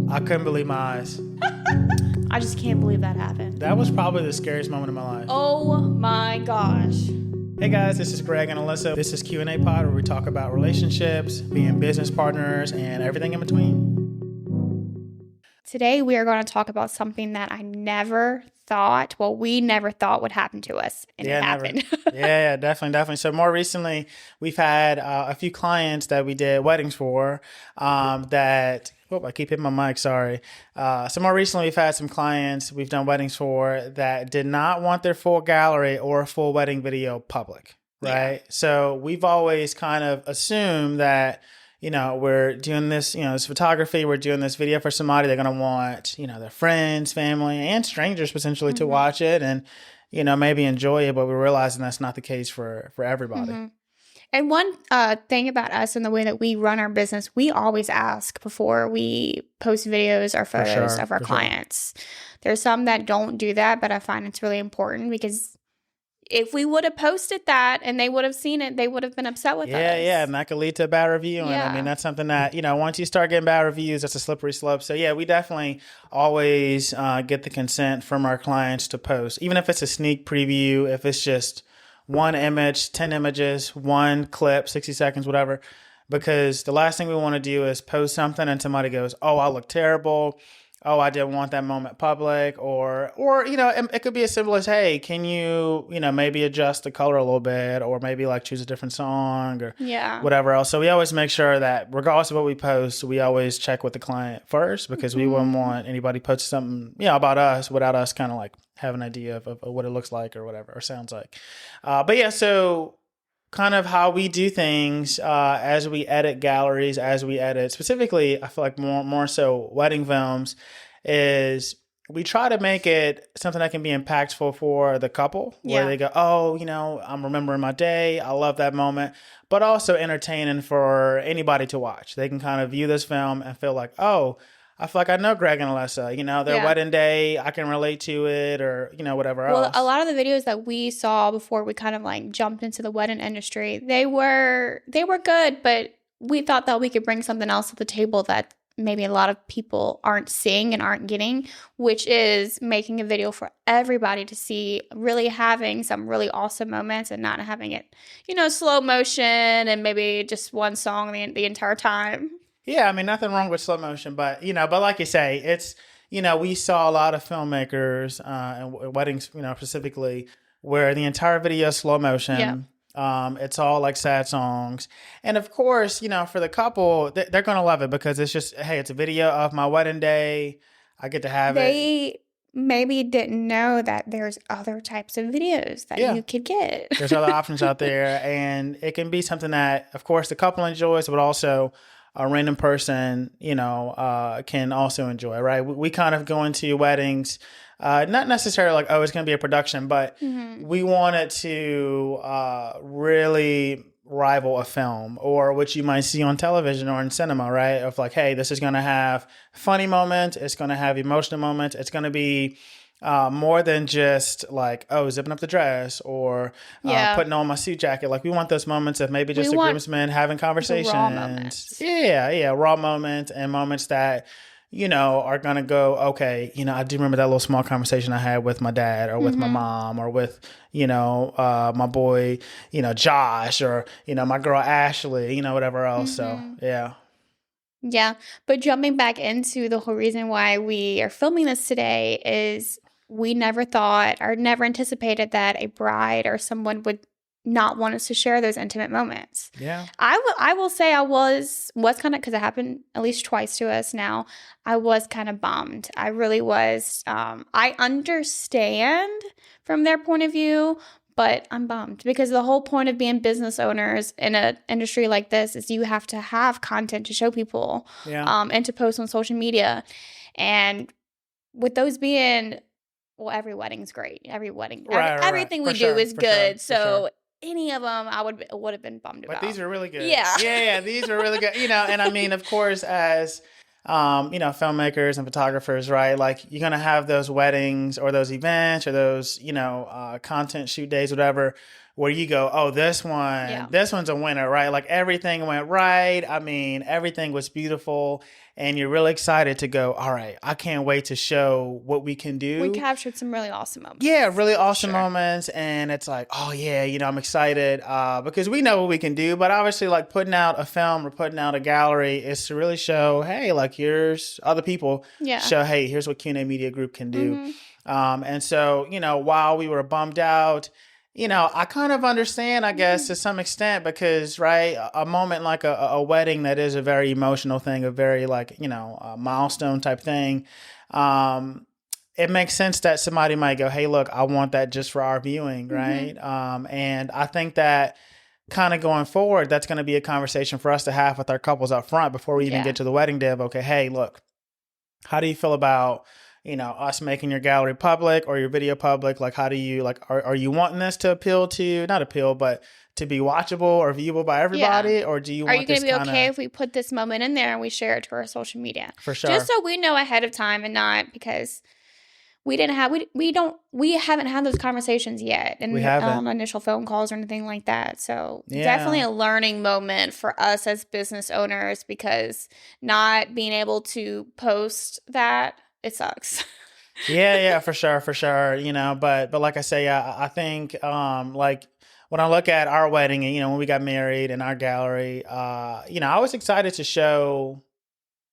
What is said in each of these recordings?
I couldn't believe my eyes. I just can't believe that happened. That was probably the scariest moment of my life. Oh my gosh. Hey guys, this is Greg and Alyssa. This is Q&A Pod, where we talk about relationships, being business partners, and everything in between. Today we are going to talk about something that we never thought would happen to us. And it happened. Yeah, definitely. So more recently, we've had a few clients that we did weddings for I keep hitting my mic, sorry. So more recently, we've had some clients we've done weddings for that did not want their full gallery or full wedding video public, right? Yeah. So we've always kind of assumed that, we're doing this, this photography, we're doing this video for somebody, they're going to want, their friends, family, and strangers potentially to watch it and, maybe enjoy it. But we're realizing that's not the case for everybody. Mm-hmm. And one thing about us and the way that we run our business, we always ask before we post videos or photos of our clients. Sure. There's some that don't do that, but I find it's really important because if we would have posted that and they would have seen it, they would have been upset with us. Yeah, and that could lead to a bad review. And I mean, that's something that, once you start getting bad reviews, that's a slippery slope. So yeah, we definitely always get the consent from our clients to post, even if it's a sneak preview, if it's just one image, 10 images, one clip, 60 seconds, whatever. Because the last thing we want to do is post something and somebody goes, oh, I look terrible. Oh, I didn't want that moment public. Or it could be as simple as, hey, can you, maybe adjust the color a little bit or maybe like choose a different song or whatever else. So we always make sure that regardless of what we post, we always check with the client first because we wouldn't want anybody posting something, about us without us kind of like have an idea of what it looks like or whatever, or sounds like. So kind of how we do things as we edit galleries, as we edit specifically, I feel like more so wedding films, is we try to make it something that can be impactful for the couple, where they go, oh, I'm remembering my day. I love that moment, but also entertaining for anybody to watch. They can kind of view this film and feel like, oh, I feel like I know Greg and Alyssa, their wedding day, I can relate to it or, whatever else. Well, a lot of the videos that we saw before we kind of like jumped into the wedding industry, they were good, but we thought that we could bring something else to the table that maybe a lot of people aren't seeing and aren't getting, which is making a video for everybody to see, really having some really awesome moments and not having it, slow motion and maybe just one song the entire time. Yeah, I mean, nothing wrong with slow motion, but, but like you say, it's, we saw a lot of filmmakers and weddings, specifically, where the entire video is slow motion. Yeah. It's all like sad songs. And of course, for the couple, they're going to love it because it's just, hey, it's a video of my wedding day. I get to have it. They maybe didn't know that there's other types of videos that you could get. There's other options out there. And it can be something that, of course, the couple enjoys, but also a random person, can also enjoy, right? We kind of go into weddings, not necessarily like, oh, it's going to be a production, but we want it to really rival a film or what you might see on television or in cinema, right? Of like, hey, this is going to have funny moments. It's going to have emotional moments. It's going to be more than just like, oh, zipping up the dress or putting on my suit jacket. Like we want those moments of maybe just a groomsmen having conversations. Raw moments. Yeah. Raw moments and moments that, are going to go, okay, I do remember that little small conversation I had with my dad or with my mom or with, my boy, Josh or, my girl Ashley, whatever else. So, yeah. Yeah. But jumping back into the whole reason why we are filming this today is we never thought or never anticipated that a bride or someone would not want us to share those intimate moments. Yeah. I will say I was kind of, because it happened at least twice to us now, I was kind of bummed. I really was. I understand from their point of view, but I'm bummed because the whole point of being business owners in an industry like this is you have to have content to show people and to post on social media. And with those being, well, every wedding's great. Every wedding, everything we do is good. So any of them I would have been bummed about. But these are really good. Yeah. These are really good. And I mean, of course, as filmmakers and photographers, right? Like you're going to have those weddings or those events or those, content shoot days, whatever, where you go, oh, this one's a winner, right? Like everything went right. I mean, everything was beautiful. And you're really excited to go, all right, I can't wait to show what we can do. We captured some really awesome moments. Yeah, really awesome moments. And it's like, oh, yeah, I'm excited because we know what we can do. But obviously, like putting out a film or putting out a gallery is to really show, hey, like here's other people. Yeah. Show, hey, here's what Q&A Media Group can do. And so, while we were bummed out, I kind of understand, I guess, to some extent, because, right, a moment like a wedding that is a very emotional thing, a very like, a milestone type thing. It makes sense that somebody might go, hey, look, I want that just for our viewing, right? And I think that kind of going forward, that's going to be a conversation for us to have with our couples up front before we even get to the wedding day of, okay, hey, look, how do you feel about us making your gallery public or your video public? Like, how do you, like, are you wanting this to not appeal, but to be watchable or viewable by everybody? Or do you want this? Are you going to be okay if we put this moment in there and we share it to our social media? For sure. Just so we know ahead of time and not because we haven't had those conversations yet. And we haven't on initial phone calls or anything like that. So definitely a learning moment for us as business owners, because not being able to post that, it sucks. yeah, for sure. But like I say, I think like when I look at our wedding and when we got married in our gallery, I was excited to show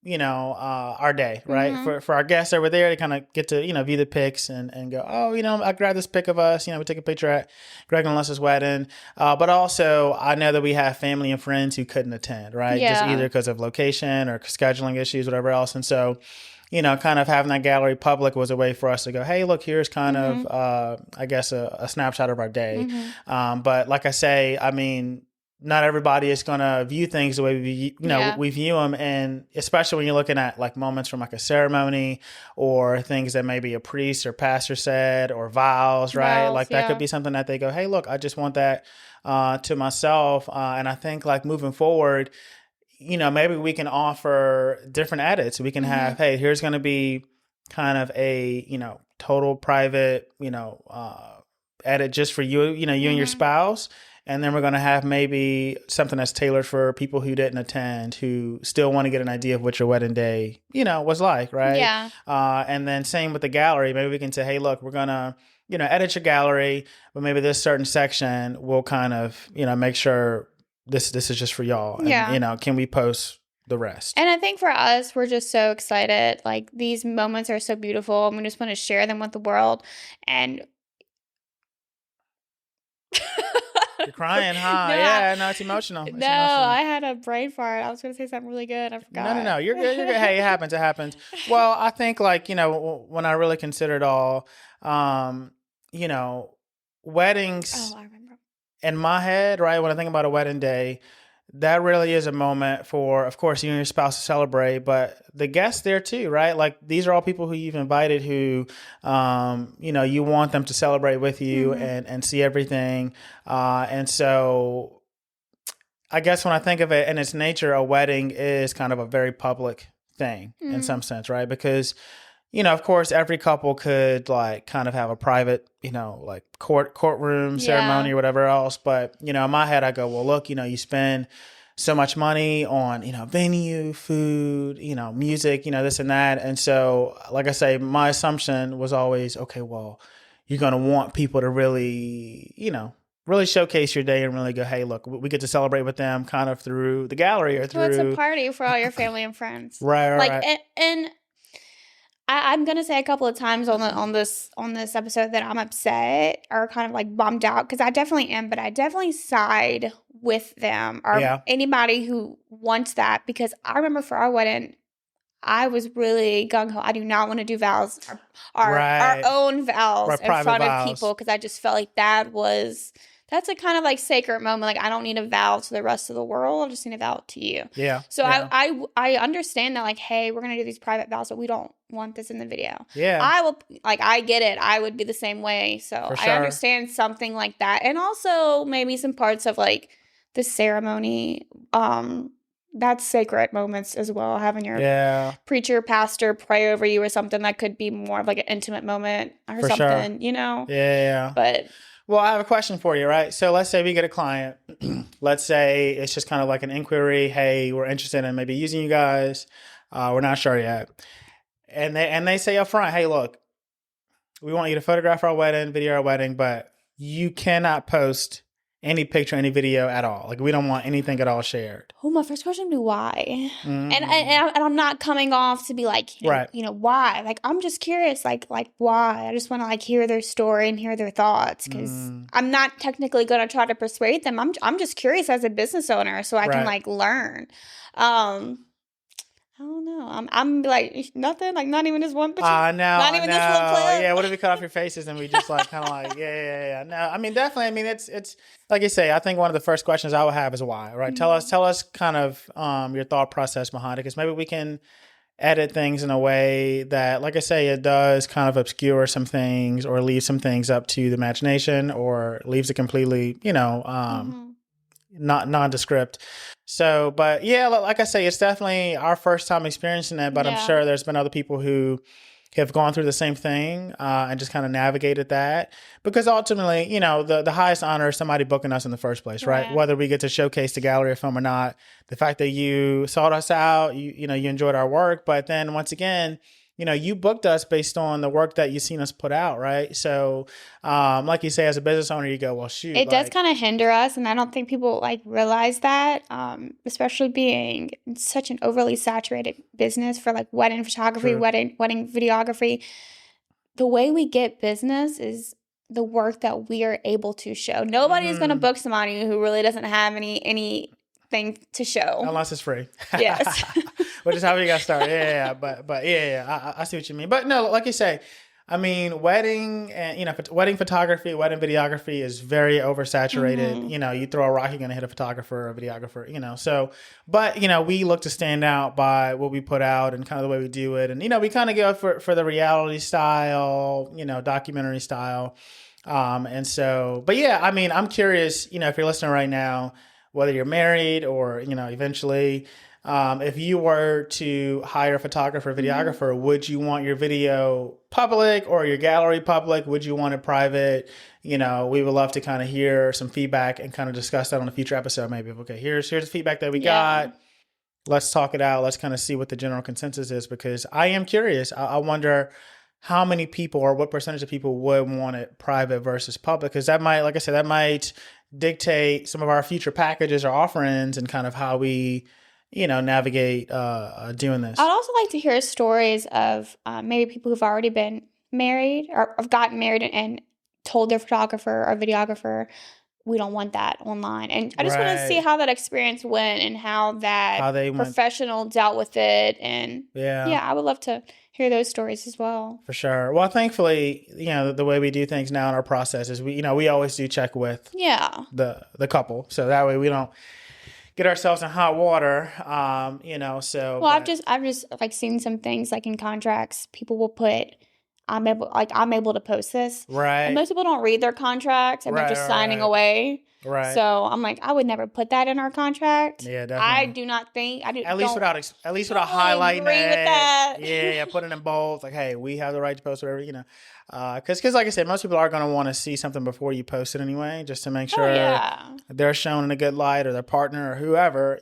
our day, right? For our guests that were there to kind of get to view the pics and go, oh, I grabbed this pic of us. We took a picture at Greg and Alyssa's wedding. But also, I know that we have family and friends who couldn't attend, right? Yeah. Just either because of location or scheduling issues, whatever else. And so, kind of having that gallery public was a way for us to go, hey, look, here's kind of, I guess, a snapshot of our day. But like I say, I mean, not everybody is going to view things the way we view them. And especially when you're looking at like moments from like a ceremony or things that maybe a priest or pastor said or vows, right? Like that could be something that they go, hey, look, I just want that to myself. And I think like moving forward, maybe we can offer different edits. We can have, hey, here's going to be kind of a, total private, edit just for you, you and your spouse. And then we're going to have maybe something that's tailored for people who didn't attend, who still want to get an idea of what your wedding day, was like, right? Yeah. And then same with the gallery. Maybe we can say, hey, look, we're going to, edit your gallery, but maybe this certain section will kind of, make sure this is just for y'all. And, can we post the rest? And I think for us, we're just so excited. Like these moments are so beautiful and we just want to share them with the world. And you're crying, huh? No, it's emotional. I had a brain fart. I was going to say something really good. I forgot. No. You're good. Hey, it happens. Well, I think like, when I really consider it all, weddings. Oh, I remember. In my head, right, when I think about a wedding day, that really is a moment for, of course, you and your spouse to celebrate, but the guests there too, right? Like these are all people who you've invited who, you want them to celebrate with you and see everything. And so I guess when I think of it in its nature, a wedding is kind of a very public thing in some sense, right? Because of course, every couple could like kind of have a private, like courtroom ceremony or whatever else. But, in my head, I go, well, look, you spend so much money on, venue, food, music, this and that. And so, like I say, my assumption was always, okay, well, you're going to want people to really, really showcase your day and really go, hey, look, we get to celebrate with them kind of through the gallery or through. So it's a party for all your family and friends. Right. Like, and I'm gonna say a couple of times on this episode that I'm upset or kind of like bummed out, because I definitely am, but I definitely side with them or anybody who wants that, because I remember for our wedding, I was really gung ho. I do not want to do vows, our own vows in front of people, because I just felt like that's a kind of like sacred moment. Like I don't need a vow to the rest of the world. I just need a vow to you. Yeah. So I understand that, like, hey, we're going to do these private vows, but we don't want this in the video. Yeah. I get it. I would be the same way. So For sure. I understand something like that. And also maybe some parts of like the ceremony, that's sacred moments as well. Having your preacher, pastor pray over you or something, that could be more of like an intimate moment or For something, sure. Yeah. Yeah. But Well, I have a question for you, right? So let's say we get a client. Let's say it's just kind of like an inquiry. Hey, we're interested in maybe using you guys. We're not sure yet. And they say up front, hey, look, we want you to photograph our wedding, video our wedding, but you cannot post any picture, any video at all. Like, we don't want anything at all shared. Oh, my first question would be why, Mm-hmm. and I'm not coming off to be like, Right. Why? Like, I'm just curious, like why? I just want to like hear their story and hear their thoughts, because I'm not technically going to try to persuade them. I'm just curious as a business owner, so I can like learn. I don't know. I'm like nothing. Like not even this one picture. No, not even this little clip. Yeah, what if we cut off your faces and we just like kind of like yeah. No, I mean definitely. I mean it's like you say. I think one of the first questions I would have is why. Right? Mm-hmm. Tell us kind of your thought process behind it, because maybe we can edit things in a way that, like I say, it does kind of obscure some things or leave some things up to the imagination, or leaves it completely, not nondescript. So, but yeah, like I say, it's definitely our first time experiencing it, but I'm sure there's been other people who have gone through the same thing and just kind of navigated that, because ultimately, the highest honor is somebody booking us in the first place, right? Whether we get to showcase the gallery of film or not, the fact that you sought us out, you enjoyed our work, but then once again, you booked us based on the work that you've seen us put out, right? So, like you say, as a business owner, you go, well, shoot. It does kind of hinder us, and I don't think people like realize that, especially being such an overly saturated business for like wedding photography, wedding videography. The way we get business is the work that we are able to show. Nobody is going to book somebody who really doesn't have anything to show. Unless it's free. Yes. Which is how we got started. Yeah. But yeah, I see what you mean. But no, like you say, I mean, wedding and, wedding photography, wedding videography is very oversaturated. You throw a rock, you're going to hit a photographer or a videographer, so, but, we look to stand out by what we put out and kind of the way we do it. And, we kind of go for the reality style, documentary style. And so, but yeah, I mean, I'm curious, if you're listening right now, whether you're married or, eventually, if you were to hire a photographer, videographer, would you want your video public or your gallery public? Would you want it private? We would love to kind of hear some feedback and kind of discuss that on a future episode. Maybe, okay, here's the feedback that we got. Let's talk it out. Let's kind of see what the general consensus is, because I am curious. I wonder how many people or what percentage of people would want it private versus public, because that might, like I said, that might dictate some of our future packages or offerings and kind of how we navigate doing this. I'd also like to hear stories of maybe people who've already been married or have gotten married and told their photographer or videographer, we don't want that online. And I just want to see how that experience went and how that professional dealt with it. And I would love to hear those stories as well. For sure. Well, thankfully, the way we do things now in our process is we always do check with the couple. So that way we don't get ourselves in hot water, so. Well, I've just like seen some things like in contracts, people will put, I'm able to post this. Right. And most people don't read their contracts and they're just signing away. Right. So I'm like, I would never put that in our contract. Yeah, definitely. I do not think, at least without highlighting agree with that. Yeah, put it in bold. Like, hey, we have the right to post whatever, because like I said, most people are going to want to see something before you post it anyway, just to make sure they're shown in a good light, or their partner or whoever,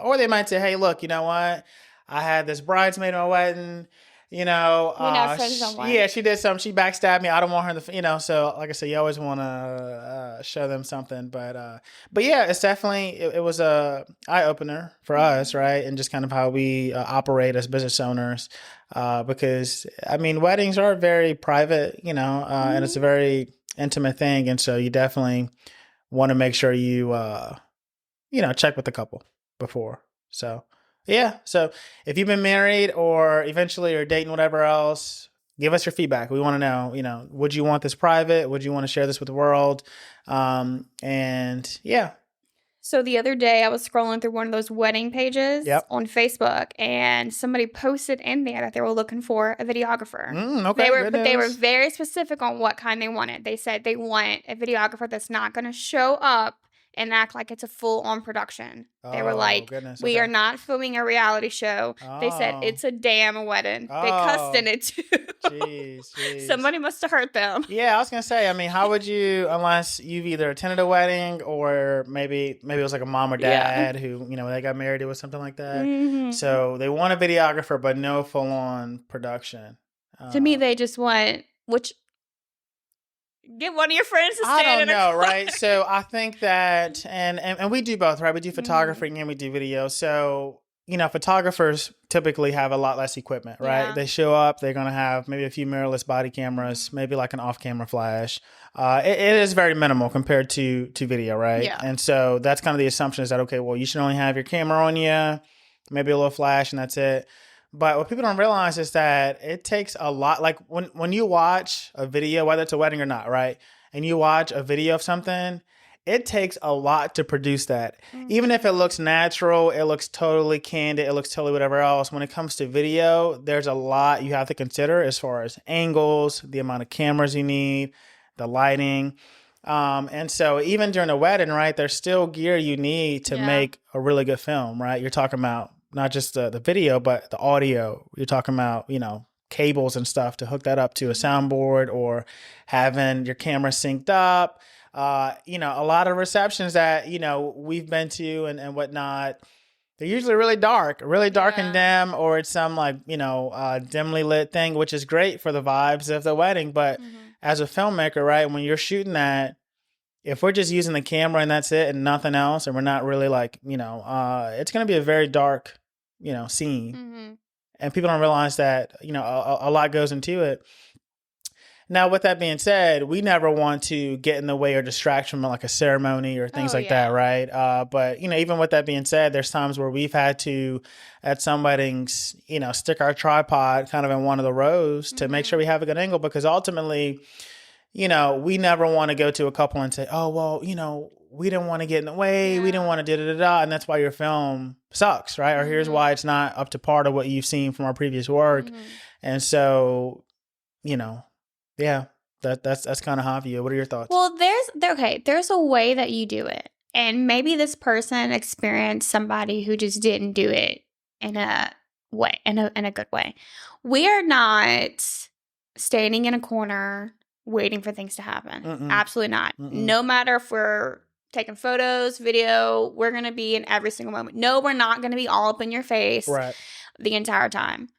or they might say, hey, look, you know what? I had this bridesmaid at my wedding. She did something. She backstabbed me. I don't want her to, so like I said, you always want to show them something. But yeah, it's definitely, it was a eye opener for us, right? And just kind of how we operate as business owners. Because I mean, weddings are very private, and it's a very intimate thing. And so you definitely want to make sure you, check with the couple before. So. Yeah. So if you've been married or eventually or dating, whatever else, give us your feedback. We want to know, would you want this private? Would you want to share this with the world? And yeah. So the other day I was scrolling through one of those wedding pages on Facebook, and somebody posted in there that they were looking for a videographer. Okay. But they were very specific on what kind they wanted. They said they want a videographer that's not going to show up and act like it's a full-on production. They were like, we are not filming a reality show. They said, it's a damn wedding. They cussed in it, too. Jeez. Somebody must have hurt them. Yeah, I was gonna say. I mean, how would you, unless you've either attended a wedding or maybe it was like a mom or dad who, when they got married, it was something like that. Mm-hmm. So they want a videographer, but no full on production. To me, they just want get one of your friends to stand. I don't know, right? So I think that, and we do both, right? We do photography and we do video. So photographers typically have a lot less equipment, right? Yeah. They show up, they're going to have maybe a few mirrorless body cameras, maybe like an off-camera flash. It is very minimal compared to video, right? Yeah. And so that's kind of the assumption is that, okay, well, you should only have your camera on you, maybe a little flash, and that's it. But what people don't realize is that it takes a lot. Like when you watch a video, whether it's a wedding or not, right? And you watch a video of something, it takes a lot to produce that. Even if it looks natural, it looks totally candid, it looks totally whatever else. When it comes to video, there's a lot you have to consider as far as angles, the amount of cameras you need, the lighting. And so even during a wedding, right, there's still gear you need to make a really good film, right? You're talking about not just the video, but the audio. You're talking about, cables and stuff to hook that up to a soundboard or having your camera synced up. A lot of receptions that, we've been to and whatnot, they're usually really dark and dim, or it's some dimly lit thing, which is great for the vibes of the wedding. But as a filmmaker, right, when you're shooting that, if we're just using the camera and that's it and nothing else, and we're not really it's going to be a very dark, scene. And people don't realize that, a lot goes into it. Now, with that being said, we never want to get in the way or distract from like a ceremony or things like that, right? But, even with that being said, there's times where we've had to, at some weddings, stick our tripod kind of in one of the rows to make sure we have a good angle, because ultimately, we never want to go to a couple and say, oh, well, we didn't want to get in the way. We didn't want to da-da-da-da. And that's why your film sucks, right? Or here's why it's not up to par to what you've seen from our previous work. And so, yeah, that's kind of how I view it. What are your thoughts? Well, there's a way that you do it. And maybe this person experienced somebody who just didn't do it in a way, in a good way. We are not standing in a corner waiting for things to happen. Absolutely not. No matter if we're taking photos, video, we're going to be in every single moment. No, we're not going to be all up in your face the entire time.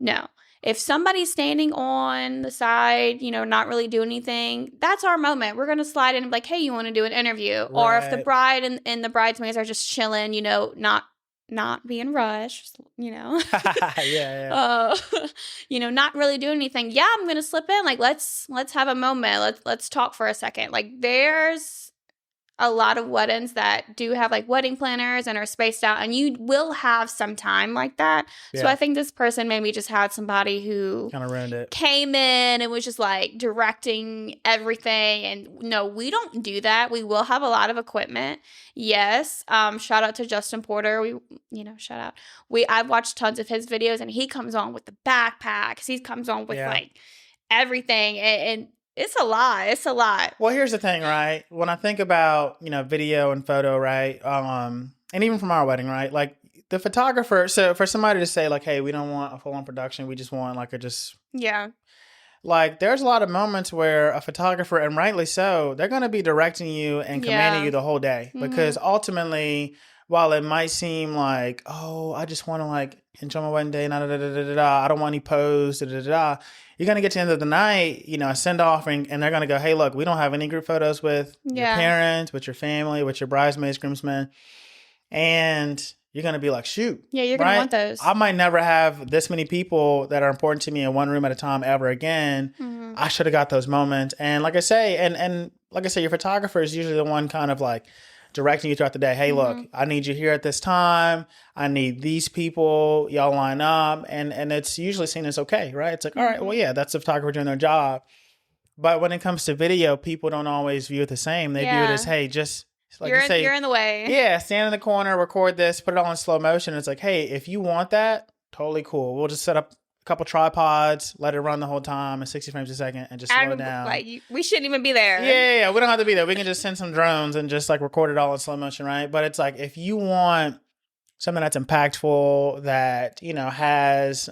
No. If somebody's standing on the side, not really doing anything, that's our moment. We're going to slide in and be like, hey, you want to do an interview? Or if the bride and the bridesmaids are just chilling, not being rushed, not really doing anything. Yeah, I'm going to slip in. Like, let's have a moment. Let's talk for a second. Like, there's a lot of weddings that do have like wedding planners and are spaced out, and you will have some time like that. So I think this person maybe just had somebody who kind of ruined it, came in and was just like directing everything. And no, we don't do that. We will have a lot of equipment. Yes. Shout out to Justin Porter. Shout out. I've watched tons of his videos, and he comes on with the backpacks. He comes on with like everything, and it's a lot. It's a lot. Well, here's the thing, right? When I think about, video and photo, right? And even from our wedding, right? Like the photographer, so for somebody to say like, hey, we don't want a full-on production. We just want like like there's a lot of moments where a photographer, and rightly so, they're going to be directing you and commanding you the whole day, because ultimately, while it might seem like, oh, I just want to like enjoy my wedding day, I don't want any pose, you're going to get to the end of the night, a send off, and they're going to go, hey, look, we don't have any group photos with your parents, with your family, with your bridesmaids, groomsmen. And you're going to be like, shoot. Yeah, you're going to want those. I might never have this many people that are important to me in one room at a time ever again. I should have got those moments. And like I say, and like I say, your photographer is usually the one kind of like directing you throughout the day. Hey, look, I need you here at this time. I need these people. Y'all line up. And it's usually seen as okay, right? It's like, all right, well, yeah, that's the photographer doing their job. But when it comes to video, people don't always view it the same. They view it as, hey, just like you're in the way. Yeah, stand in the corner, record this, put it all in slow motion. It's like, hey, if you want that, totally cool. We'll just set up a couple tripods, let it run the whole time at 60 frames a second, and just slow it down. Like, we shouldn't even be there. Yeah, we don't have to be there. We can just send some drones and just like record it all in slow motion, right? But it's like, if you want something that's impactful, that, has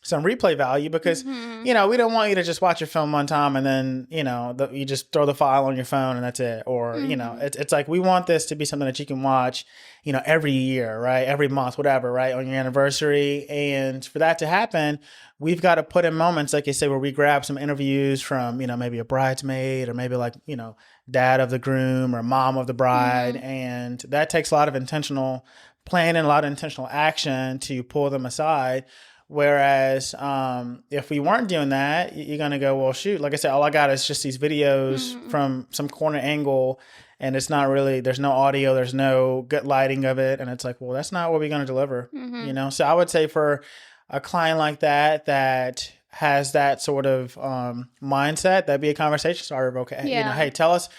some replay value because, you know, we don't want you to just watch your film one time and then, you know, you just throw the file on your phone and that's it. Or, you know, it's like we want this to be something that you can watch, you know, every year, right? Every month, whatever, right? On your anniversary. And for that to happen, we've got to put in moments, like you say, where we grab some interviews from, you know, maybe a bridesmaid or maybe like, you know, dad of the groom or mom of the bride. And that takes a lot of intentional planning and a lot of intentional action to pull them aside. Whereas if we weren't doing that, you're going to go, well, shoot, like I said, all I got is just these videos from some corner angle and it's not really, there's no audio, there's no good lighting of it. And it's like, well, that's not what we're going to deliver, you know? So I would say for a client like that, that has that sort of mindset, that'd be a conversation starter. Okay, you know, hey, tell us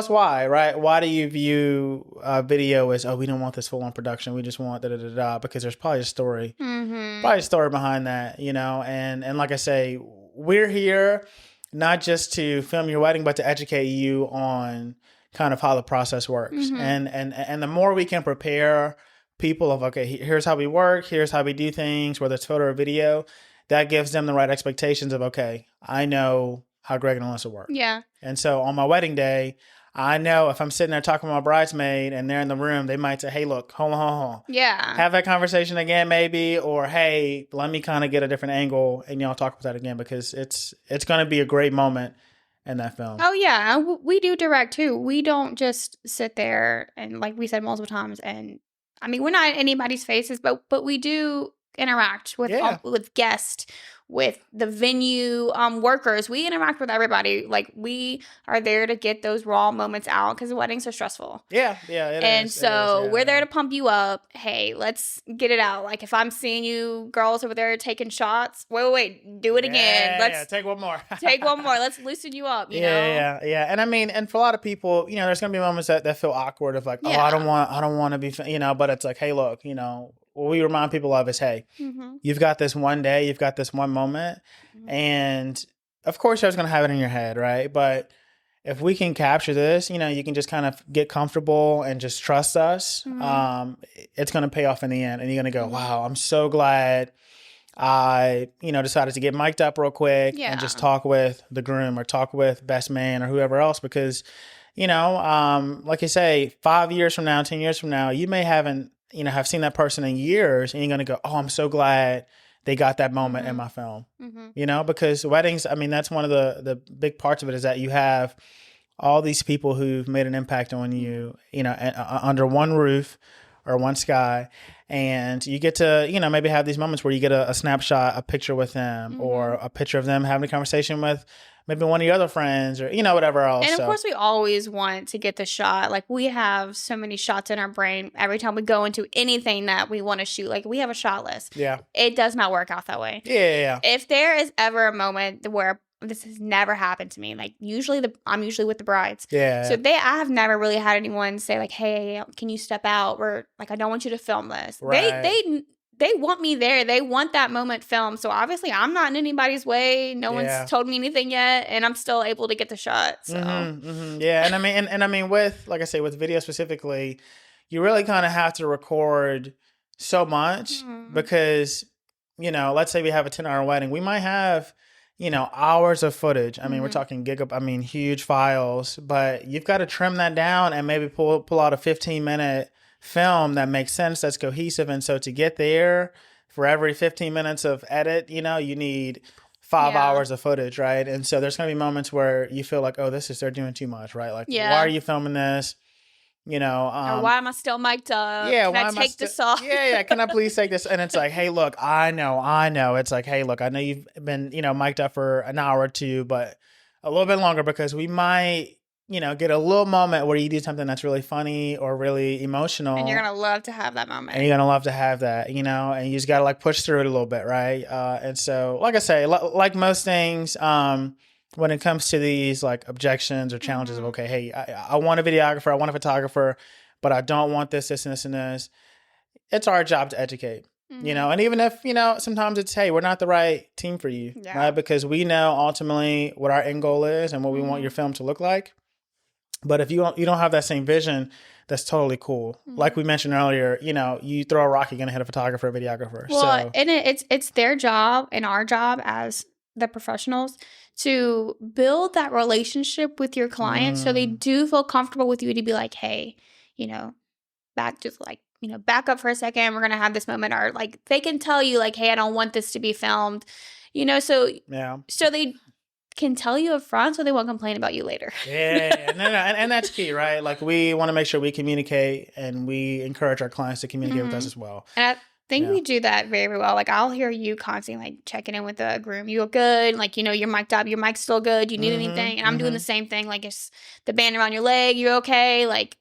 why, right? Why do you view video as, oh, we don't want this full on production, we just want da-da-da-da, because there's probably a story, probably a story behind that, you know. And like I say, we're here not just to film your wedding, but to educate you on kind of how the process works. And the more we can prepare people of, okay, here's how we work, here's how we do things, whether it's photo or video, that gives them the right expectations of, okay, I know how Greg and Alyssa work. Yeah. And so on my wedding day, I know if I'm sitting there talking to my bridesmaid and they're in the room, they might say, hey, look, hold on. Yeah. Have that conversation again, maybe, or hey, let me kind of get a different angle and y'all talk about that again, because it's going to be a great moment in that film. Oh, yeah. We do direct too. We don't just sit there and, like we said multiple times, and I mean, we're not in anybody's faces, but we do interact with guests, with the venue workers. We interact with everybody. Like, we are there to get those raw moments out because weddings are stressful. Yeah, and so we're there to pump you up. Hey, let's get it out. Like, if I'm seeing you girls over there taking shots, wait, do it again. Let's take one more. take one more. Let's loosen you up. You know? Yeah. And I mean, and for a lot of people, you know, there's gonna be moments that feel awkward of like, oh, I don't want to be, you know. But it's like, hey, look, you know, what we remind people of is, hey, you've got this one day, you've got this one moment, and of course you're going to have it in your head, right? But if we can capture this, you know, you can just kind of get comfortable and just trust us. It's going to pay off in the end, and you're going to go, wow, I'm so glad I, you know, decided to get mic'd up real quick and just talk with the groom or talk with best man or whoever else, because, you know, like you say, 5 years from now, 10 years from now, you may haven't, you know, have seen that person in years, and you're going to go, oh, I'm so glad they got that moment in my film, you know, because weddings, I mean, that's one of the big parts of it, is that you have all these people who've made an impact on you, you know, under one roof or one sky. And you get to, you know, maybe have these moments where you get a snapshot, a picture with them, or a picture of them having a conversation with maybe one of your other friends, or, you know, whatever else. And of course, we always want to get the shot. Like, we have so many shots in our brain every time we go into anything that we want to shoot. Like, we have a shot list. Yeah. It does not work out that way. Yeah. If there is ever a moment where this has never happened to me, like, I'm usually with the brides. Yeah. So I have never really had anyone say, like, hey, can you step out? Or, like, I don't want you to film this. Right. They want me there. They want that moment filmed. So obviously I'm not in anybody's way. No one's told me anything yet, and I'm still able to get the shot. So yeah. And I mean, and I mean, with, like I say, with video specifically, you really kind of have to record so much because, you know, let's say we have a 10-hour wedding, we might have, you know, hours of footage. I mean, we're talking huge files, but you've got to trim that down and maybe pull out a 15-minute film that makes sense, that's cohesive. And so to get there, for every 15 minutes of edit, you know, you need 5 hours of footage, right? And so there's going to be moments where you feel like, oh, they're doing too much, right? Like, why are you filming this? You know, or why am I still mic'd up? Yeah, can I take this off? Yeah. Can I please take this? And it's like, hey, look, I know. It's like, hey, look, I know you've been, you know, mic'd up for an hour or two, but a little bit longer, because we might, you know, get a little moment where you do something that's really funny or really emotional. And you're going to love to have that moment. And you're going to love to have that, you know, and you just got to like push through it a little bit, right? And so, like I say, like most things, when it comes to these like objections or challenges of, okay, hey, I want a videographer, I want a photographer, but I don't want this, and this. It's our job to educate, you know, and even if, you know, sometimes it's, hey, we're not the right team for you, right? Because we know ultimately what our end goal is and what we want your film to look like. But if you don't have that same vision, that's totally cool. Like we mentioned earlier, you throw a rock, you're gonna hit a photographer, a videographer. Well, So and it's their job and our job as the professionals to build that relationship with your client so they do feel comfortable with you to be like, hey, you know, back up for a second. We're gonna have this moment, or like they can tell you like, hey, I don't want this to be filmed, so they can tell you up front so they won't complain about you later. Yeah. No. And that's key, right? Like we want to make sure we communicate and we encourage our clients to communicate with us as well. And I think we do that very, very well. Like I'll hear you constantly like checking in with the groom. You look good. Like, you're mic'd up. Your mic's still good. You need anything? And I'm doing the same thing. Like it's the band around your leg. You're okay. Like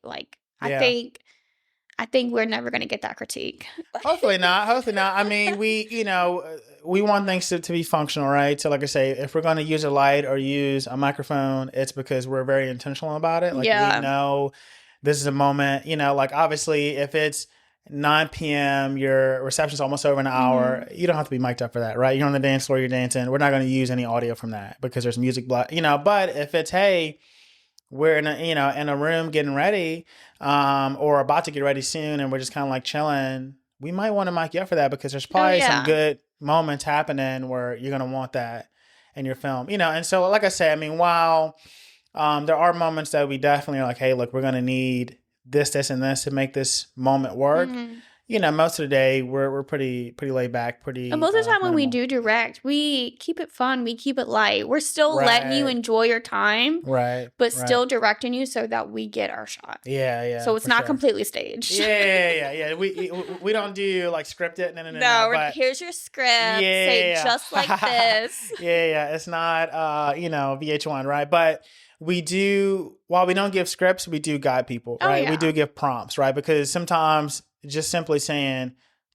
I think we're never going to get that critique. Hopefully not. I mean, we want things to be functional, right? So like I say, if we're going to use a light or use a microphone, it's because we're very intentional about it. Like we know this is a moment, like obviously if it's 9 p.m., your reception's almost over an hour, you don't have to be mic'd up for that, right? You're on the dance floor, you're dancing. We're not going to use any audio from that because there's music, but if it's, hey, we're in a room getting ready, or about to get ready soon, and we're just kind of like chilling, we might want to mic you up for that because there's probably some good moments happening where you're gonna want that in your film, And so, like I say, I mean, while there are moments that we definitely are like, hey, look, we're gonna need this, and this to make this moment work. Most of the day we're pretty laid back, And most of the time when we do direct, we keep it fun, we keep it light. We're still letting you enjoy your time, but still directing you so that we get our shot. Yeah. So it's not completely staged. Yeah. We don't do like scripted. No. Here's your script. Say just like this. Yeah. It's not VH1, right? But we do, while we don't give scripts, we do guide people, right? We do give prompts, right? Because sometimes just simply saying,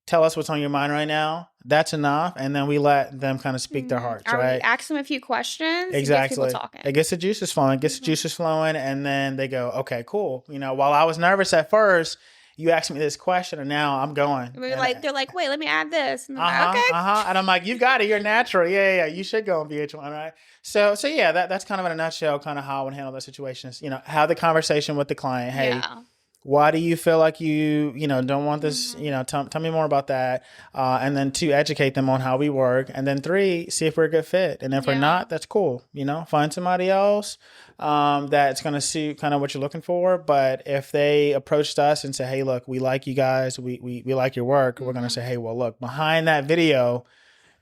tell us what's on your mind right now, that's enough. And then we let them kind of speak their hearts, right? We ask them a few questions. Exactly. Get people talking. It gets the juices flowing. And then they go, okay, cool. While I was nervous at first, you asked me this question and now I'm going. They're like, wait, let me add this. And okay. And I'm like, you got it. You're natural. Yeah. You should go on VH1, right? So yeah, that's kind of in a nutshell, kind of how I would handle those situations. Have the conversation with the client. Hey, why do you feel like you don't want this? Tell me more about that. And then 2, educate them on how we work. And then 3, see if we're a good fit. And if we're not, that's cool. Find somebody else that's going to suit kind of what you're looking for. But if they approached us and say, hey, look, we like you guys. We like your work. We're going to say, hey, well, look, behind that video,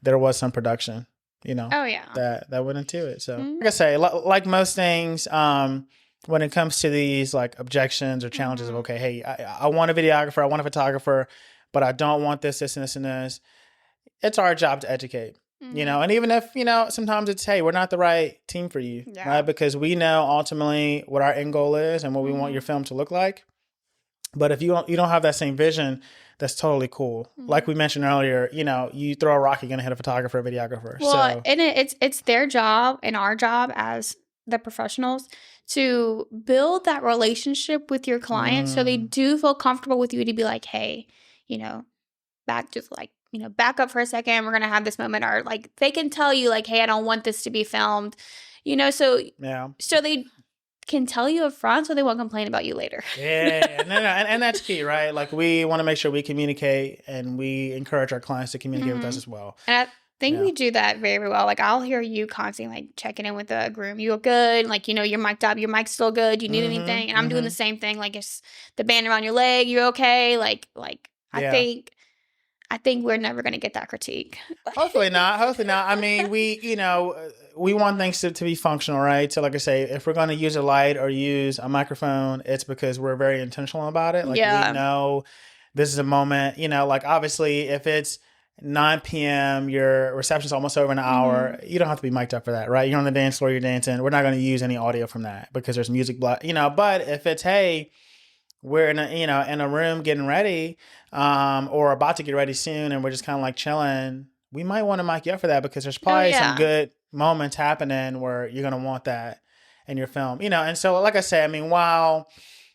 there was some production, that went into it. So like I say, like most things, when it comes to these like objections or challenges of, okay, hey, I want a videographer, I want a photographer, but I don't want this, and this. It's our job to educate, and even if, sometimes it's, hey, we're not the right team for you, right? Because we know ultimately what our end goal is and what we want your film to look like. But if you don't have that same vision, that's totally cool. Like we mentioned earlier, you throw a rock, you're going to hit a photographer, a videographer. Well, and it's their job and our job as the professionals to build that relationship with your client so they do feel comfortable with you to be like, hey, back up for a second. We're going to have this moment, or like they can tell you like, hey, I don't want this to be filmed, so they can tell you up front so they won't complain about you later. Yeah. No. And that's key, right? Like we want to make sure we communicate and we encourage our clients to communicate with us as well. And I think we do that very, very well. Like I'll hear you constantly like checking in with the groom. You look good. Like, you're mic'd up. Your mic's still good. You need anything? And I'm doing the same thing. Like it's the band around your leg. You're okay. Like I think we're never going to get that critique. Hopefully not. I mean, we want things to be functional, right? So like I say, if we're going to use a light or use a microphone, it's because we're very intentional about it. Like we know this is a moment, like obviously if it's 9 p.m., your reception's almost over an hour, you don't have to be mic'd up for that, right? You're on the dance floor, you're dancing. We're not going to use any audio from that because there's music, but if it's, hey, we're in a room getting ready, or about to get ready soon, and we're just kind of like chilling, we might want to mic you up for that because there's probably some good moments happening where you're going to want that in your film, And so, like I say, I mean, while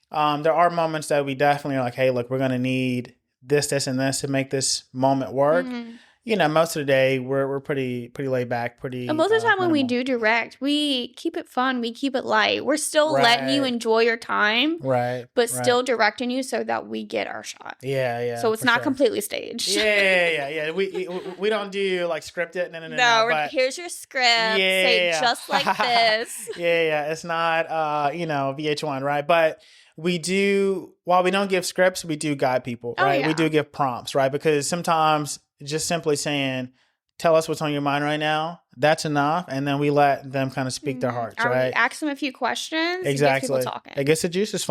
there are moments that we definitely are like, hey, look, we're going to need this, and this to make this moment work. most of the day we're pretty laid back, pretty. And most of the time when we minimal. do direct, we keep it fun, we keep it light. We're still letting you Right. enjoy your time, Right. but right. still directing you so that we get our shot. Yeah. So it's for not sure. completely staged. Yeah. We don't do like scripted. No. No, but here's your script. Say just like this. Yeah. It's not VH1, right? But we do, while we don't give scripts, we do guide people, right? yeah. We do give prompts, right? Because sometimes just simply saying, tell us what's on your mind right now, that's enough. And then we let them kind of speak their hearts, Or right? we ask them a few questions. Exactly. Get people talking. It gets the juices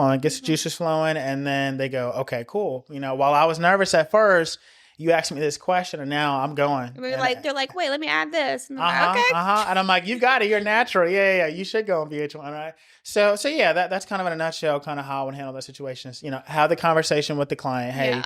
flowing, and then they go, okay, cool. While I was nervous at first, you asked me this question, and now I'm going. They're like, wait, let me add this. And I'm like, okay. And I'm like, you got it. You're natural. Yeah. You should go on VH1, right? So yeah, that's kind of in a nutshell, kind of how I would handle those situations. Have the conversation with the client. Hey,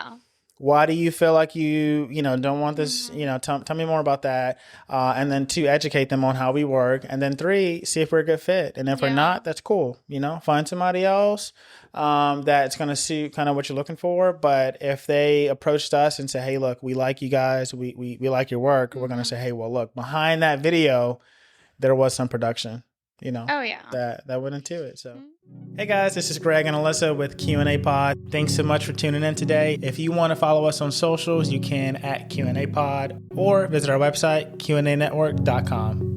why do you feel like you don't want this? Tell me more about that. And then 2, educate them on how we work. And then 3, see if we're a good fit. And if we're not, that's cool. Find somebody else that's going to suit kind of what you're looking for. But if they approached us and say, hey, look, we like you guys. We like your work. We're going to say, hey, well, look, behind that video, there was some production, Oh, yeah. that went into it. So. Hey guys, this is Greg and Alyssa with Q&A Pod. Thanks so much for tuning in today. If you want to follow us on socials, you can at Q&A Pod or visit our website, QAnetwork.com.